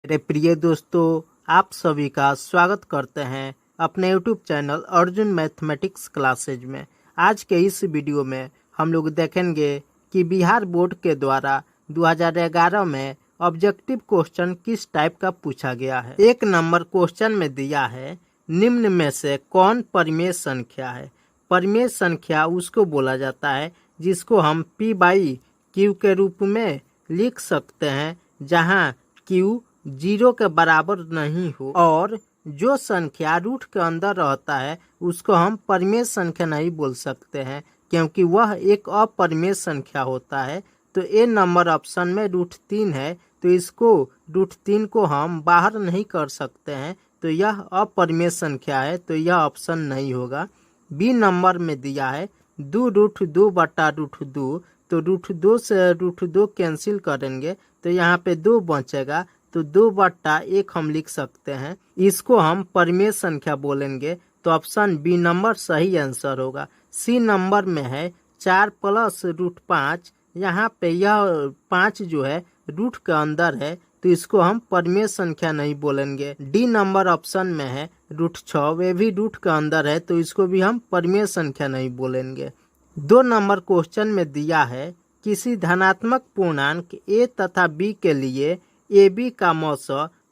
मेरे प्रिय दोस्तों, आप सभी का स्वागत करते हैं अपने YouTube channel Arjun mathematics classes में। आज के इस वीडियो में हम लोग देखेंगे कि बिहार बोर्ड के द्वारा 2011 में ऑब्जेक्टिव क्वेश्चन किस टाइप का पूछा गया है। एक नंबर क्वेश्चन में दिया है, निम्न में से कौन परिमेय संख्या है। परिमेय संख्या उसको बोला जाता है जिसको हम P/Q के रूप में लिख सकते हैं, जहां Q 0 के बराबर नहीं हो और जो संख्या रूट के अंदर रहता है उसको हम परिमेय संख्या नहीं बोल सकते हैं, क्योंकि वह एक अपरिमेय संख्या होता है। तो ए नंबर ऑप्शन में √3 है, तो इसको √3 को हम बाहर नहीं कर सकते हैं, तो यह अपरिमेय संख्या है, तो यह ऑप्शन नहीं होगा। बी नंबर में दिया है 2√2/√2, तो √2 से √2 कैंसिल करेंगे तो यहाँ पे 2 बचेगा, तो 2/1 हम लिख सकते हैं। इसको हम परिमेय संख्या बोलेंगे, तो ऑप्शन बी नंबर सही आंसर होगा। सी नंबर में है 4 + √5, यहाँ पे यह 5 जो है रूट के अंदर है, तो इसको हम परिमेय संख्या नहीं बोलेंगे। डी नंबर ऑप्शन में है √6, वे भी रूट के अंदर है, तो इसको भी हम परिमेय संख्या नहीं बोलेंगे। 2 नंबर क्वेश्चन में दिया है, किसी धनात्मक पूर्णांक a तथा b के लिए AB का मौस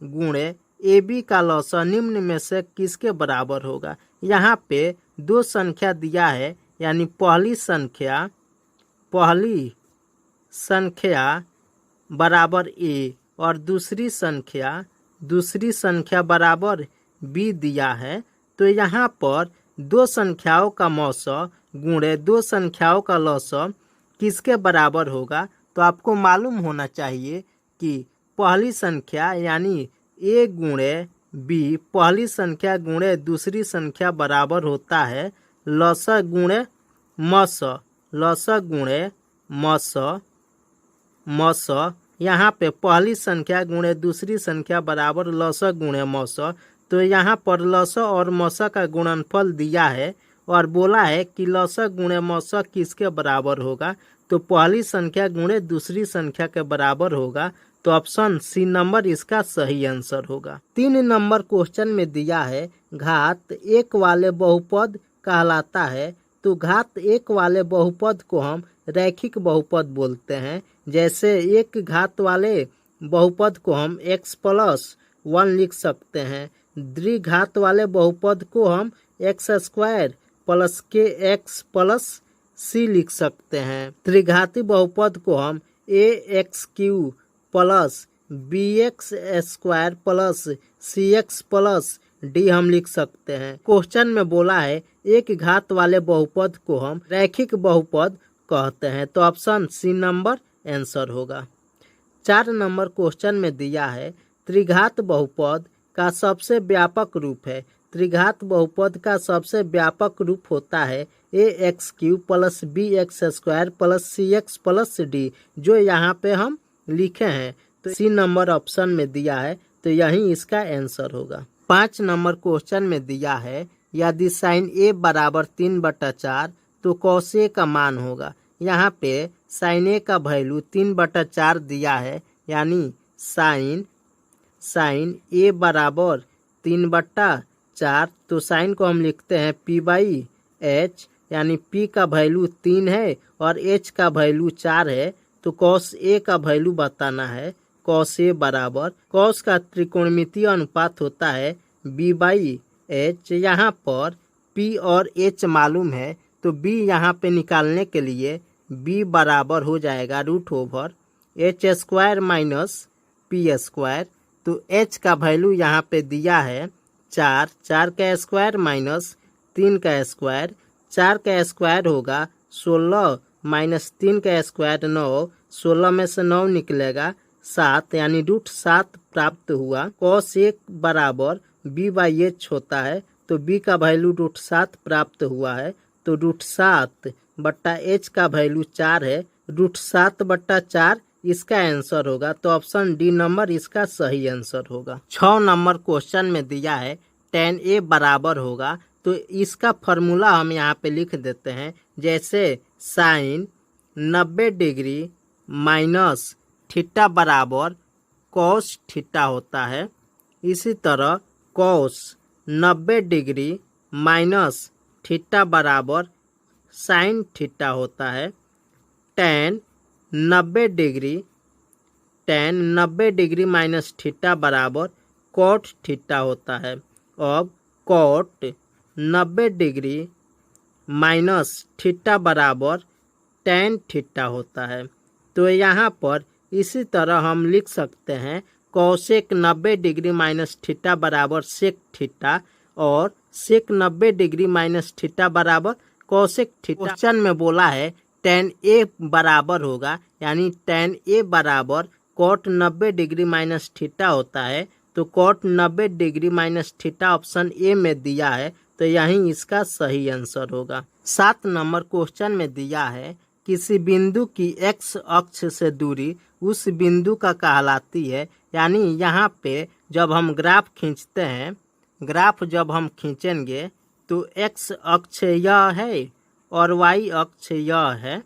गुणे AB का लौस निम्न में से किसके बराबर होगा। यहाँ पे 2 संख्या दिया है, यानी पहली संख्या बराबर A और दूसरी संख्या बराबर B दिया है। तो यहाँ पर 2 संख्याओं का मौस गुणे 2 संख्याओं का लौस किसके बराबर होगा। तो आपको मालूम होना चाहिए कि पहली संख्या यानी A गुणे B, पहली संख्या गुणे दूसरी संख्या बराबर होता है लौस गुणे मौस। लौस गुणे मौस, यहाँ पे पहली संख्या गुणे दूसरी संख्या बराबर लौस गुणे मौस। तो यहाँ पर लौस और मौस का गुणनफल दिया है और बोला है कि लौस गुणे मौस किसके बराबर होगा। तो पहली संख्या गुणे दूसरी संख्या के बराबर होगा, तो ऑप्शन सी नंबर इसका सही आंसर होगा। 3 नंबर क्वेश्चन में दिया है, घात 1 वाले बहुपद कहलाता है। तो घात 1 वाले बहुपद को हम रैखिक बहुपद बोलते हैं। जैसे एक घात वाले बहुपद को हम x + 1 लिख सकते हैं। द्विघात वाले बहुपद को हम x² + kx + c लिख सकते हैं। त्रिघाती बहुपद को हम ax³ + bx² + cx + d हम लिख सकते हैं। क्वेश्चन में बोला है एक घात वाले बहुपद को हम रैखिक बहुपद कहते हैं, तो ऑप्शन सी नंबर आंसर होगा। 4 नंबर क्वेश्चन में दिया है, त्रिघात बहुपद का सबसे व्यापक रूप है। त्रिघात बहुपद का सबसे व्यापक रूप होता है ax³ + bx² + cx + d, जो यहाँ पे हम लिखे हैं। तो सी नंबर ऑप्शन में दिया है, तो यही इसका आंसर होगा। 5 नंबर क्वेश्चन में दिया है, यदि sin a बराबर 3/4 तो cos a का मान होगा। यहाँ पे sin a का वैल्यू 3/4 दिया है, यानी sin a बराबर 3/4, तो साइन को हम लिखते हैं P/H, यानी P का वैल्यू 3 है और H का वैल्यू 4 है, तो cos a का वैल्यू बताना है। cos a बराबर cos का त्रिकोणमितीय अनुपात होता है B/H। यहाँ पर P और H मालूम है, तो B यहाँ पे निकालने के लिए B बराबर हो जाएगा √h² - p²। तो H का वैल्यू यहाँ पे दिया है 4, 4 का स्क्वायर माइनस 3 का स्क्वायर, 4 का स्क्वायर होगा 16 - 3 का स्क्वायर 9, 16 में से 9 निकलेगा 7, यानी √7 प्राप्त हुआ। cos 1 बराबर B/H होता है, तो B का वैल्यू √7 प्राप्त हुआ है, तो √7/H का वैल्यू 4 है, √7/4 इसका आंसर होगा। तो ऑप्शन डी नंबर इसका सही आंसर होगा। 6 नंबर क्वेश्चन में दिया है tan a बराबर होगा, तो इसका फॉर्मूला हम यहाँ पे लिख देते हैं। जैसे sin 90 डिग्री - थीटा बराबर कॉस थीटा होता है। इसी तरह कॉस 90 डिग्री माइनस थीटा बराबर साइन थीटा होता है। टेन 90 डिग्री माइनस थीटा बराबर कॉट थीटा होता है। अब कॉट 90 डिग्री माइनस थीटा बराबर टेन थीटा होता है। तो यहाँ पर इसी तरह हम लिख सकते हैं कॉसेक 90 डिग्री माइनस थीटा बराबर सेक थीटा और सेक 90 डिग्री माइनस थीटा बराबर कॉसेक थीटा। क्वेश्चन में बोला है टेन ए बराबर होगा, यानी टेन ए बराबर कॉट 90 डिग्री माइनस थीटा होता है। तो cot 90 degree minus theta option A में दिया है, तो यही इसका सही आंसर होगा। 7 नंबर क्वेश्चन में दिया है किसी बिंदु की एक्स अक्ष से दूरी उस बिंदु का कहलाती है। यानी यहाँ पे जब हम ग्राफ खींचते हैं, ग्राफ जब हम खींचेंगे तो एक्स अक्ष यह है और वाई अक्ष यह है,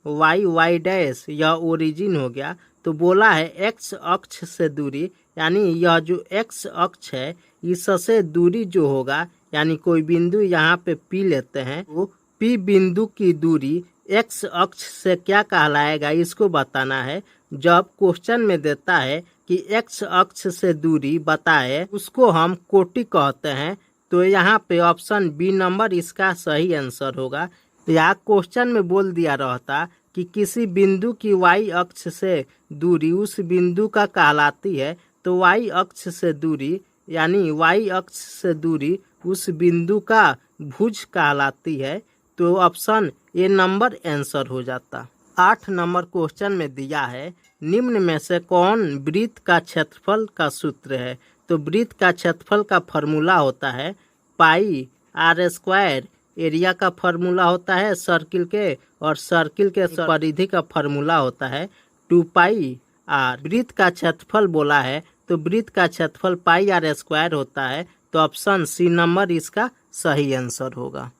वाई डैश यह ओरिजिन हो गया। तो बोला है एक्स अक्ष से दूरी, यानी यह जो एक्स अक्ष है इससे दूरी जो होगा, यानी कोई बिंदु यहाँ पे पी लेते हैं, तो पी बिंदु की दूरी एक्स अक्ष से क्या कहलाएगा इसको बताना है। जब क्वेश्चन में देता है कि एक्स अक्ष से दूरी बताए, उसको हम कोटि कहते हैं। तो यहाँ पे ऑप्शन बी नंबर इसका सही आंसर होगा। यहाँ क्वेश्चन में बोल दिया रहता कि किसी बिंदु की वाई अक्ष से दूरी उस बिंदु का कहलाती है, तो वाई अक्ष से दूरी यानी वाई अक्ष से दूरी उस बिंदु का भुज कहलाती है। तो ऑप्शन ए नंबर आंसर हो जाता। 8 नंबर क्वेश्चन में दिया है निम्न में से कौन वृत्त का क्षेत्रफल का सूत्र है। तो वृत्त का क्षेत्रफल का फॉर्मूला होता है पाई आर स्क्वायर, एरिया का फॉर्मूला होता है सर्किल के, और सर्किल के परिधि का फॉर्मूला होता है 2 पाई आर। वृत्त का क्षेत्रफल बोला है तो वृत्त का क्षेत्रफल पाई आर स्क्वायर होता है। तो ऑप्शन सी नंबर इसका सही आंसर होगा।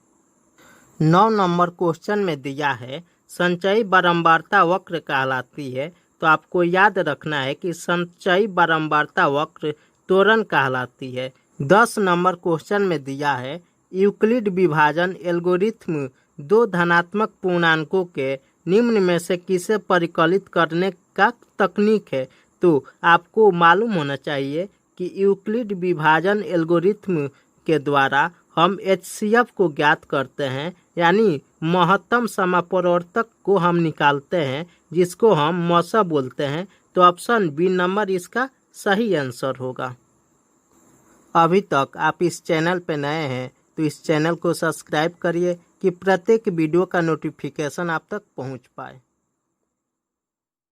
9 नंबर क्वेश्चन में दिया है संचयी बारंबारता वक्र कहलाती है। तो आपको याद रखना है कि संचयी बारंबारता वक्र त्वरण कहलाती है। 10 नंबर क्वेश्चन में दिया है यूक्लिड विभाजन एल्गोरिथ्म 2 धनात्मक पूर्णांकों के निम्न में से किसे परिकलित करने का तकनीक है। तो आपको मालूम होना चाहिए कि यूक्लिड विभाजन एल्गोरिथ्म के द्वारा हम HCF को ज्ञात करते हैं, यानी महत्तम समापवर्तक को हम निकालते हैं, जिसको हम मौसा बोलते हैं। तो ऑप्शन बी नंबर इसका सही आंसर होगा। अभी तक आप इस चैनल पे नए हैं तो इस चैनल को सब्सक्राइब करिए कि प्रत्येक वीडियो का नोटिफिकेशन आप तक पहुंच पाए।